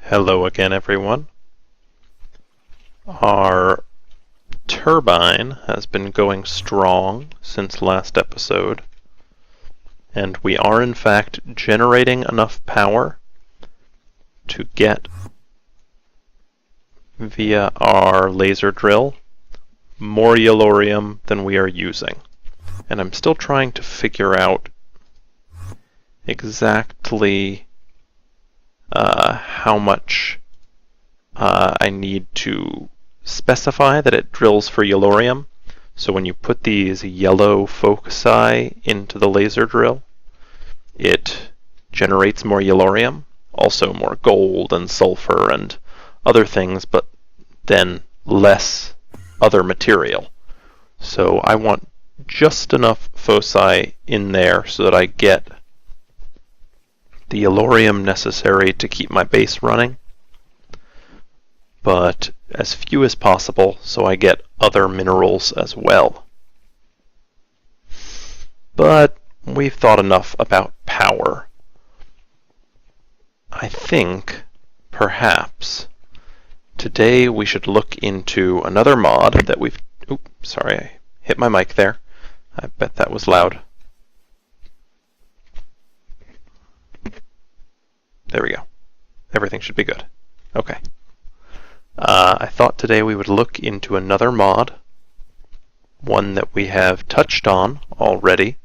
Hello again, everyone. Our turbine has been going strong since last episode, and we are in fact generating enough power to get, via our laser drill, more yellorium than we are using. And I'm still trying to figure out exactly how much I need to specify that it drills for yellorium. So when you put these yellow foci into the laser drill, it generates more yellorium, also more gold and sulfur and other things, but then less other material. So I want just enough foci in there so that I get the yellorium necessary to keep my base running, but as few as possible so I get other minerals as well. But we've thought enough about power. I think, perhaps, today we should look into another mod that we've... Oops, sorry, I hit my mic there. I bet that was loud. There we go. Everything should be good. Okay. I thought today we would look into another mod, one that we have touched on already,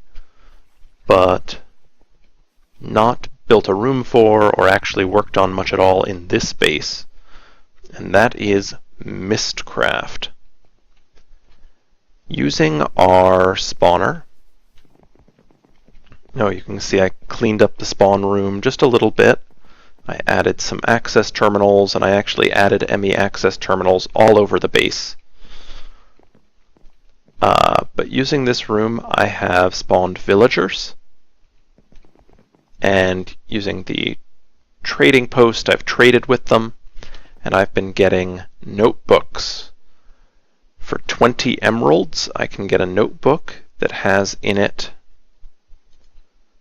but not built a room for or actually worked on much at all in this space, and that is Mystcraft. Using our spawner, you can see I cleaned up the spawn room just a little bit. I added some access terminals, and I actually added ME access terminals all over the base. But using this room, I have spawned villagers, and using the trading post, I've traded with them, and I've been getting notebooks. For 20 emeralds, I can get a notebook that has in it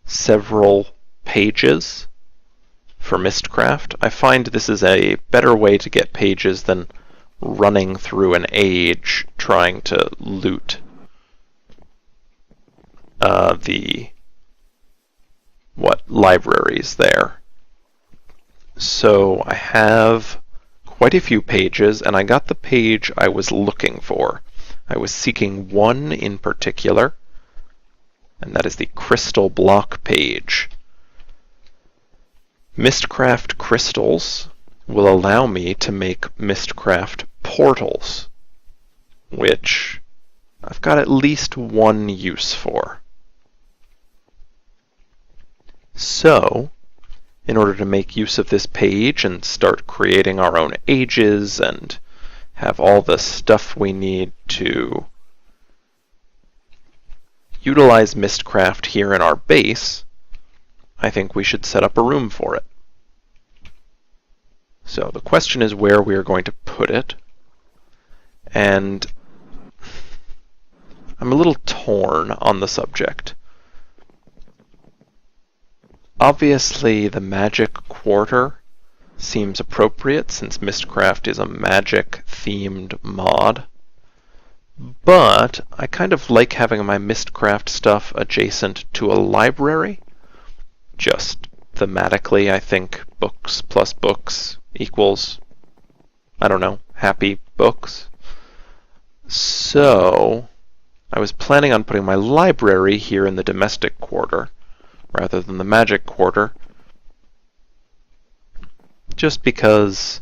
several pages for Mystcraft. I find this is a better way to get pages than running through an age trying to loot the libraries there. So I have quite a few pages, and I got the page I was looking for. I was seeking one in particular, and that is the crystal block page. Mystcraft crystals will allow me to make Mystcraft portals, which I've got at least one use for. So, in order to make use of this page and start creating our own ages and have all the stuff we need to utilize Mystcraft here in our base, I think we should set up a room for it. So the question is where we are going to put it, and I'm a little torn on the subject. Obviously, the Magic Quarter seems appropriate since Mystcraft is a magic-themed mod, but I kind of like having my Mystcraft stuff adjacent to a library. Just thematically, I think books plus books equals, I don't know, happy books. So, I was planning on putting my library here in the domestic quarter, rather than the magic quarter, just because,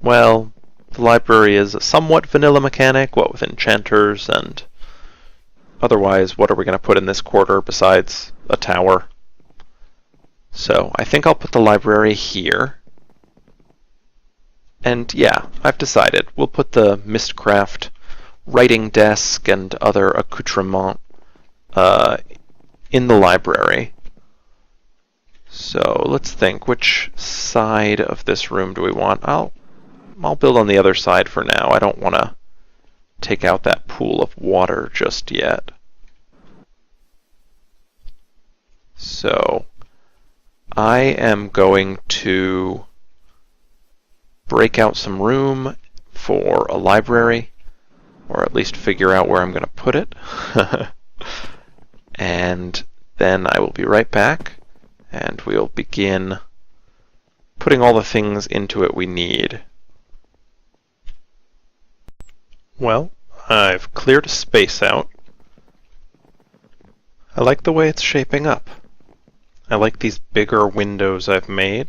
well, the library is a somewhat vanilla mechanic, what with enchanters, and otherwise, what are we going to put in this quarter besides a tower? So I think I'll put the library here. And yeah, I've decided. We'll put the Mystcraft writing desk and other accoutrements in the library. So let's think, which side of this room do we want? I'll build on the other side for now. I don't want to take out that pool of water just yet. So I am going to break out some room for a library, or at least figure out where I'm going to put it. And then I will be right back, and we'll begin putting all the things into it we need. Well, I've cleared a space out. I like the way it's shaping up. I like these bigger windows I've made.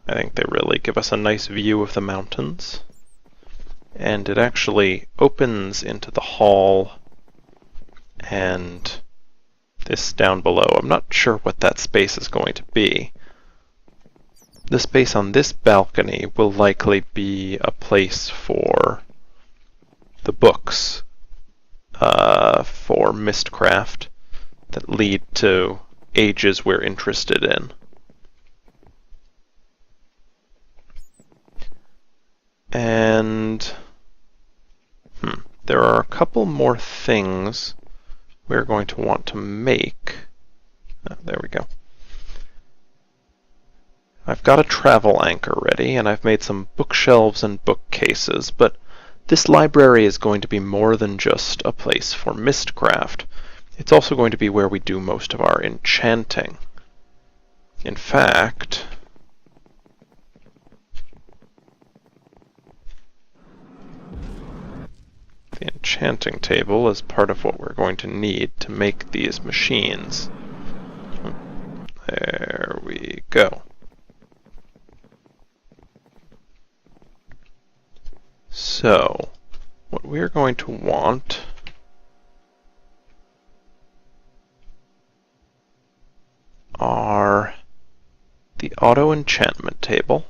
I think they really give us a nice view of the mountains. And it actually opens into the hall and this down below. I'm not sure what that space is going to be. The space on this balcony will likely be a place for the books for Mystcraft that lead to ages we're interested in. And there are a couple more things we're going to want to make. There we go. I've got a travel anchor ready, and I've made some bookshelves and bookcases, but this library is going to be more than just a place for Mystcraft. It's also going to be where we do most of our enchanting. In fact, the enchanting table is part of what we're going to need to make these machines. There we go. So, what we're going to want are the auto enchantment table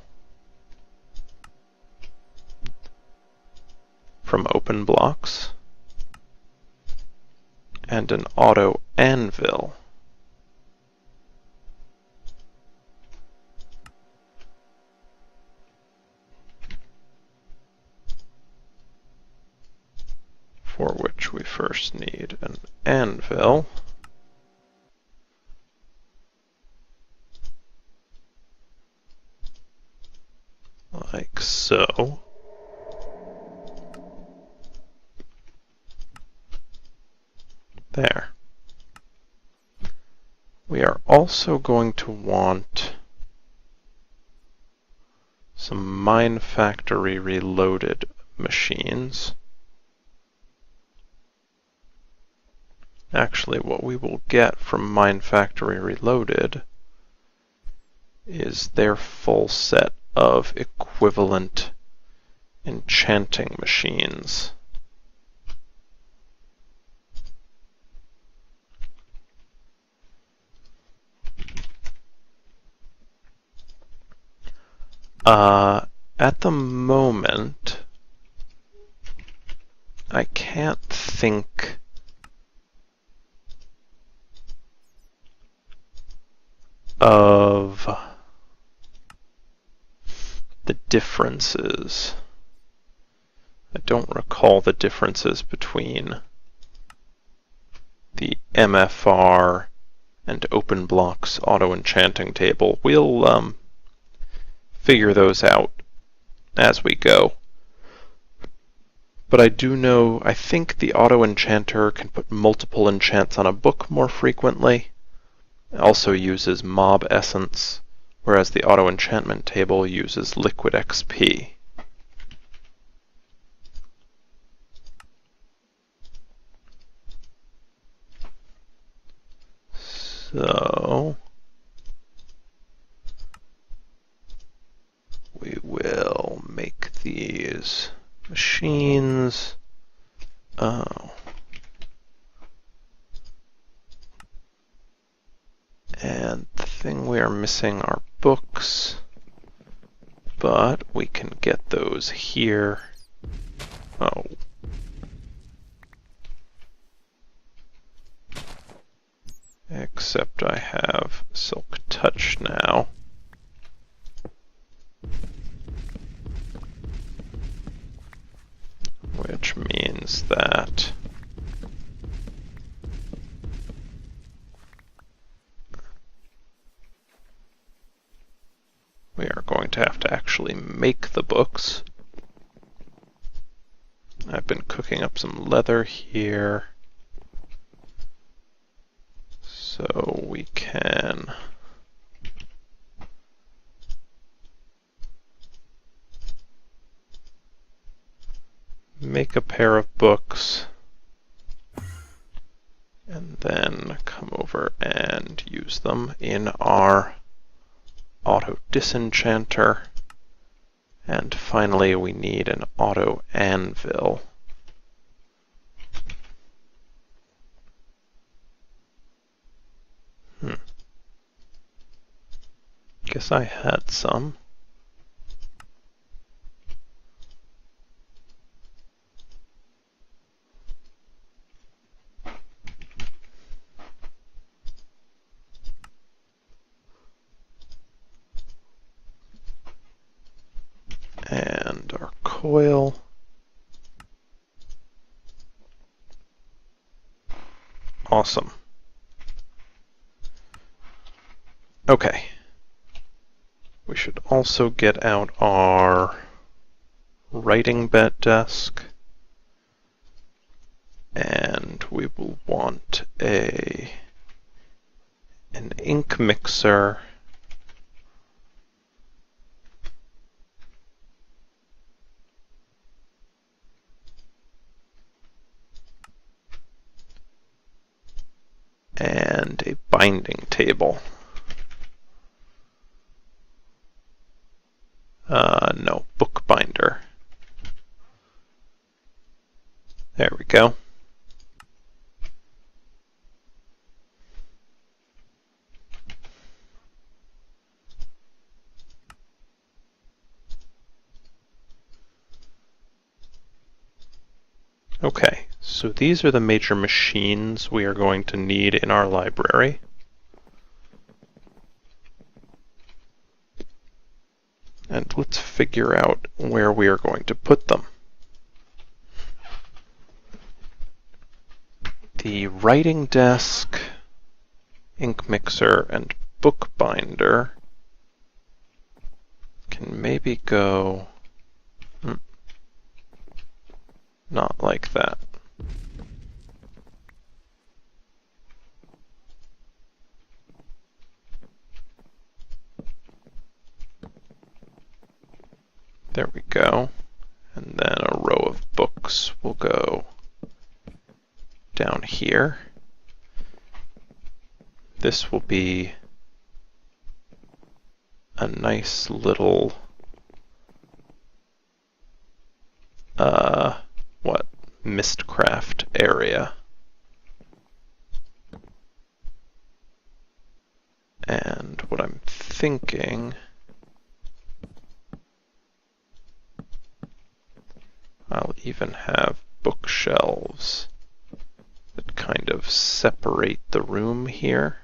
from open blocks and an auto anvil. For which we first need an anvil. Like so. There. We are also going to want some Mine Factory Reloaded machines. Actually, what we will get from Mine Factory Reloaded is their full set of equivalent enchanting machines. At the moment, I can't think of the differences. I don't recall the differences between the MFR and OpenBlock's auto enchanting table. We'll figure those out as we go. But I do know, I think the auto enchanter can put multiple enchants on a book more frequently. It also uses mob essence, whereas the auto enchantment table uses liquid XP. So we will make these machines. Oh. And the thing we are missing are books, but we can get those here. Oh. Except I have Silk Touch now. Which means that we are going going to have to actually make the books. I've been cooking up some leather here, so we can make a pair of books and then come over and use them in our auto disenchanter. And finally, we need an auto anvil. Guess I had some. And our coil. Awesome. Okay. We should also get out our writing bed desk. And we will want an ink mixer. And a binding table. No, bookbinder. There we go. Okay, so these are the major machines we are going to need in our library. And let's figure out where we are going to put them. The writing desk, ink mixer, and bookbinder can maybe go not like that. There we go. And then a row of books will go down here. This will be a nice little Mystcraft area. And what I'm thinking, I'll even have bookshelves that kind of separate the room here.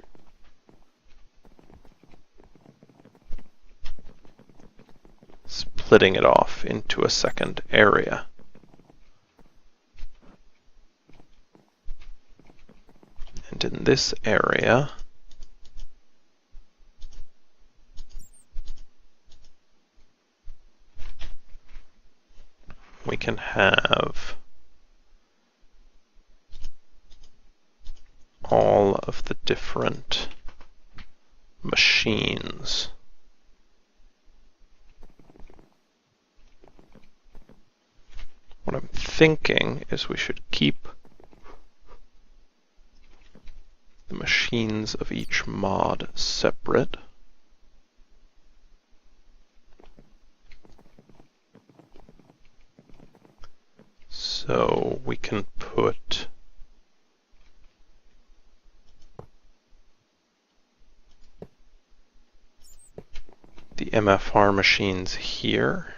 Splitting it off into a second area. And in this area, we can have all of the different machines. What I'm thinking is we should keep the machines of each mod separate. So we can put the MFR machines here.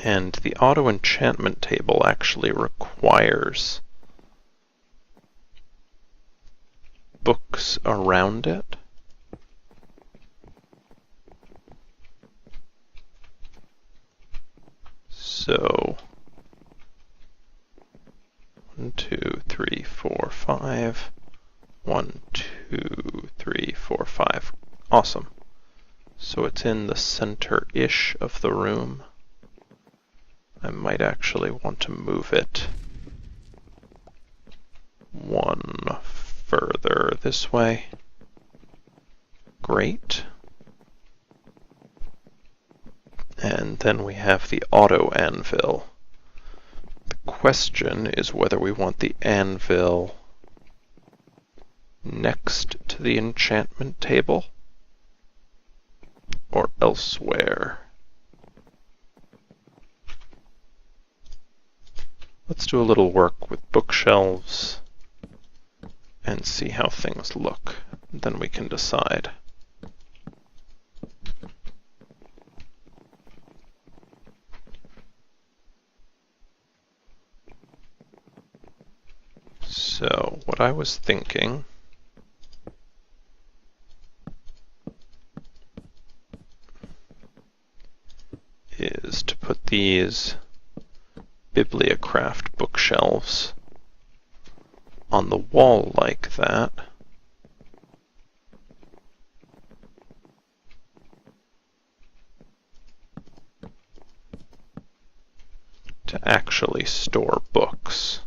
And the auto enchantment table actually requires books around it. So 1, 2, 3, 4, 5. 1, 2, 3, 4, 5. Awesome. So it's in the center-ish of the room. I might actually want to move it one further this way. Great. And then we have the auto anvil. The question is whether we want the anvil next to the enchantment table or elsewhere. Let's do a little work with bookshelves and see how things look. Then we can decide. So, what I was thinking is to put these Bibliocraft bookshelves on the wall like that. To actually store books.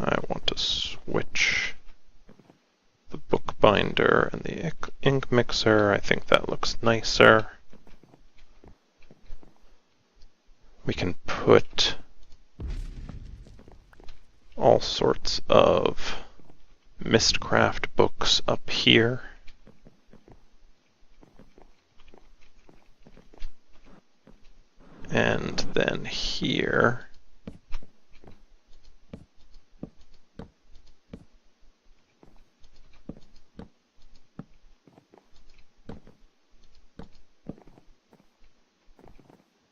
I want to switch the bookbinder and the ink mixer. I think that looks nicer. We can put all sorts of Mystcraft books up here. And then here,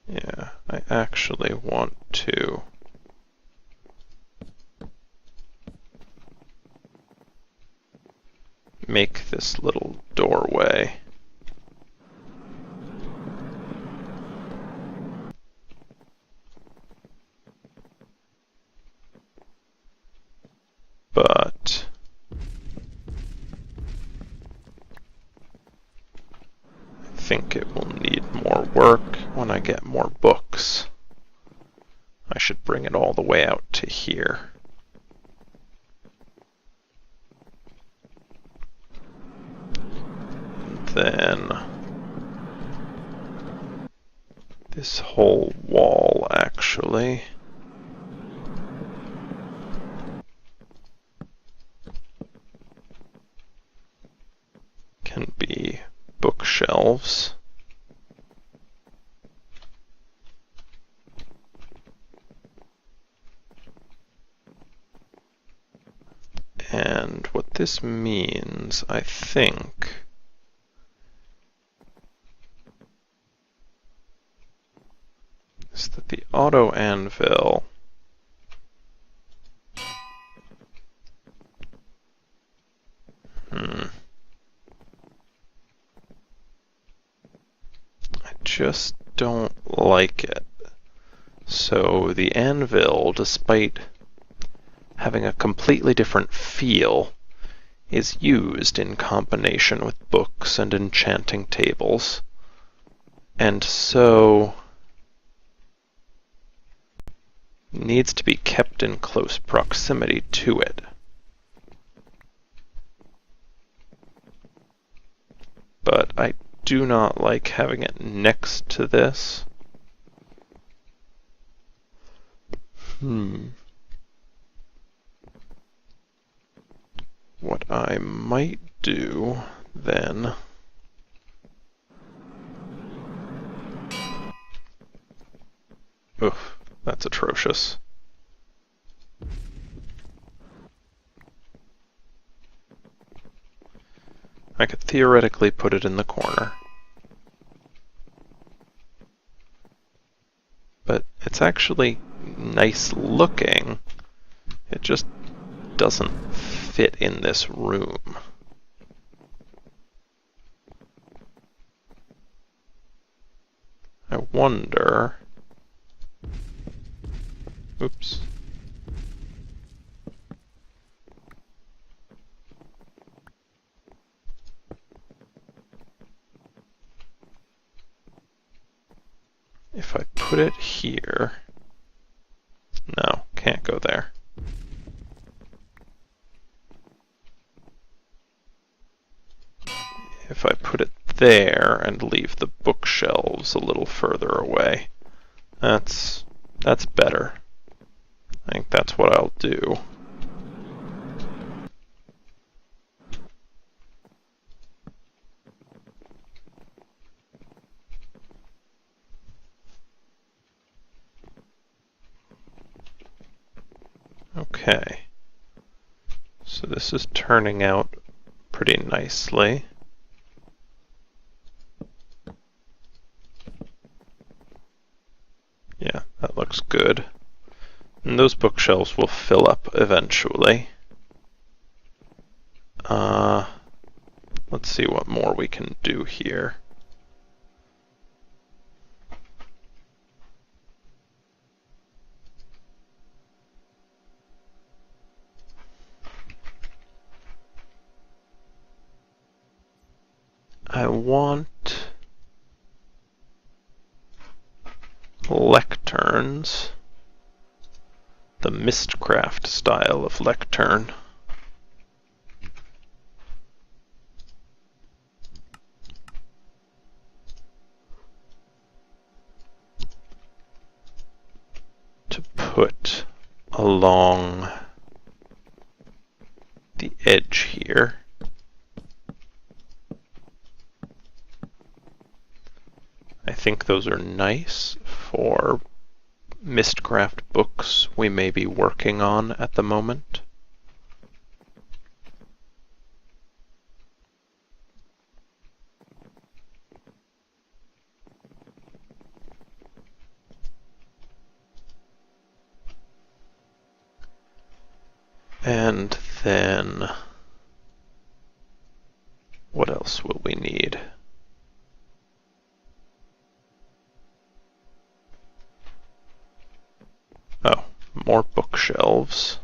yeah, I actually want to make this little doorway. But I think it will need more work when I get more books. I should bring it all the way out to here. And then this whole wall actually can be bookshelves. And what this means, I think, is that the auto anvil I just don't like it. So the anvil, despite having a completely different feel, is used in combination with books and enchanting tables. And so needs to be kept in close proximity to it. But I do not like having it next to this. What I might do then oof, that's atrocious. I could theoretically put it in the corner. It's actually nice looking. It just doesn't fit in this room. I wonder... Oops. If I put it here... No, can't go there. If I put it there and leave the bookshelves a little further away, that's better. I think that's what I'll do. Okay. So this is turning out pretty nicely. Yeah, that looks good. And those bookshelves will fill up eventually. Let's see what more we can do here. I want lecterns, the Mystcraft style of lectern. To put along the edge here. I think those are nice for Mystcraft books we may be working on at the moment. And then, what else will we need? Oh, more bookshelves.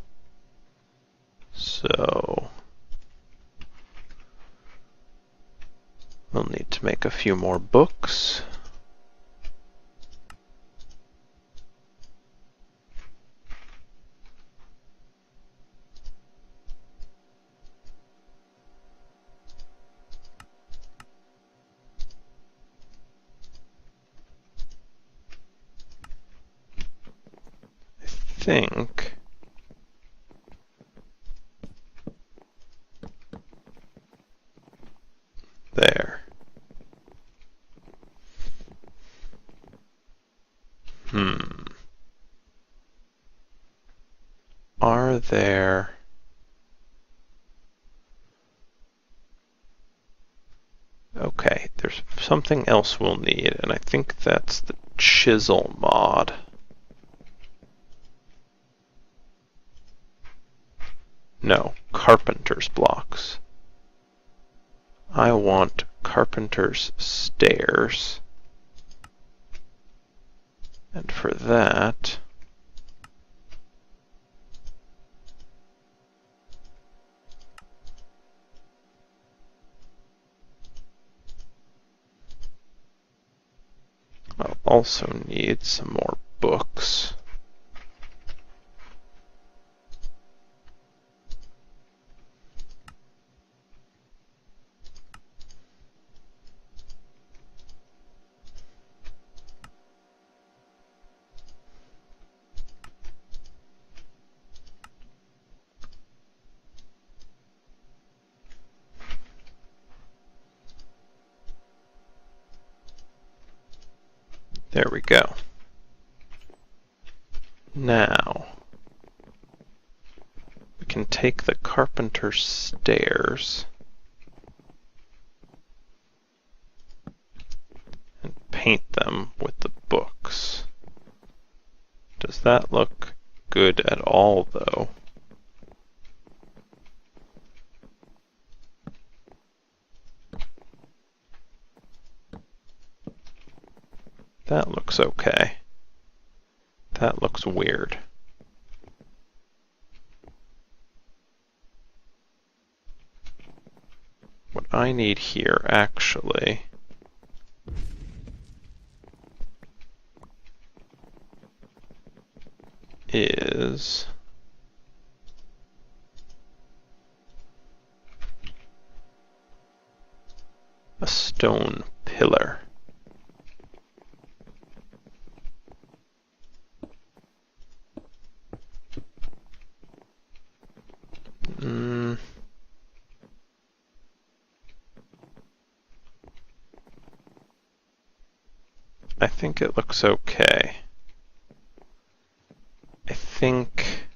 So, we'll need to make a few more books. I think there. Are there... Okay, there's something else we'll need, and I think that's the chisel mod. No, carpenter's blocks. I want carpenter's stairs. And for that, I'll also need some more books. There we go. Now, we can take the carpenter's stairs and paint them with the books. Does that look good at all, though? That looks okay. That looks weird. What I need here, actually, is a stone pillar. I think it looks okay. I think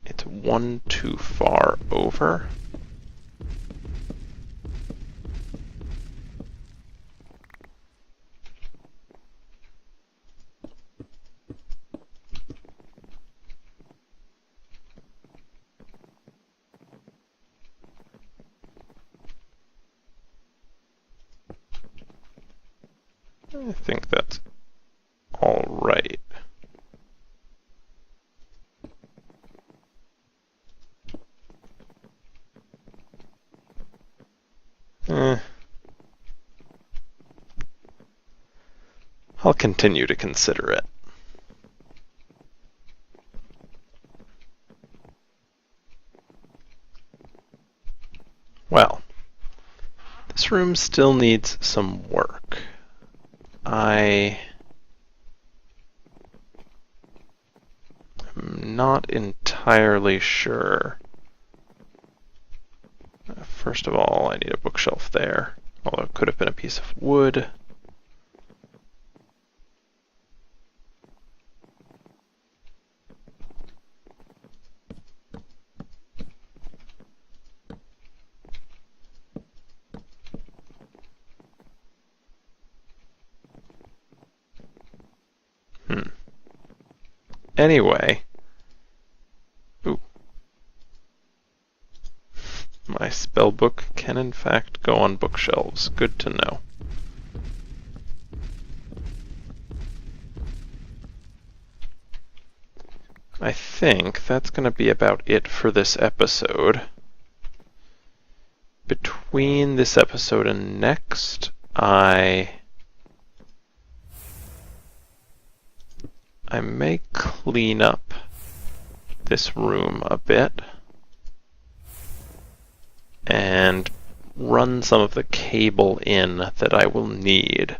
it's one too far over. I think that's all right. I'll continue to consider it. Well, this room still needs some work. I'm not entirely sure. First of all, I need a bookshelf there, although it could have been a piece of wood. Anyway, ooh, my spell book can in fact go on bookshelves. Good to know. I think that's going to be about it for this episode. Between this episode and next, I may clean up this room a bit and run some of the cable in that I will need.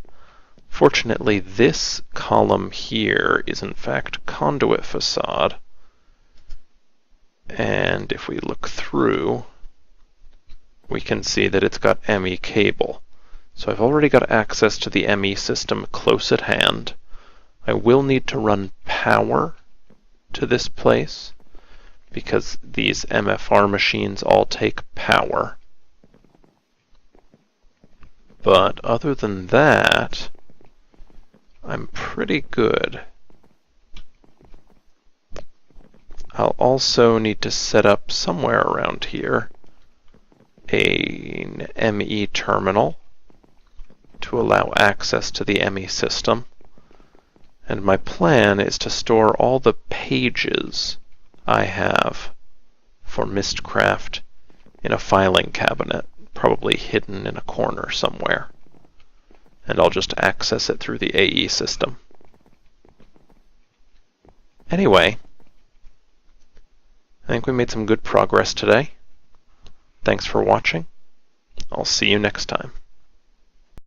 Fortunately, this column here is in fact conduit facade, and if we look through, we can see that it's got ME cable. So I've already got access to the ME system close at hand. I will need to run power to this place because these MFR machines all take power. But other than that, I'm pretty good. I'll also need to set up somewhere around here an ME terminal to allow access to the ME system. And my plan is to store all the pages I have for Mystcraft in a filing cabinet, probably hidden in a corner somewhere. And I'll just access it through the AE system. Anyway, I think we made some good progress today. Thanks for watching. I'll see you next time.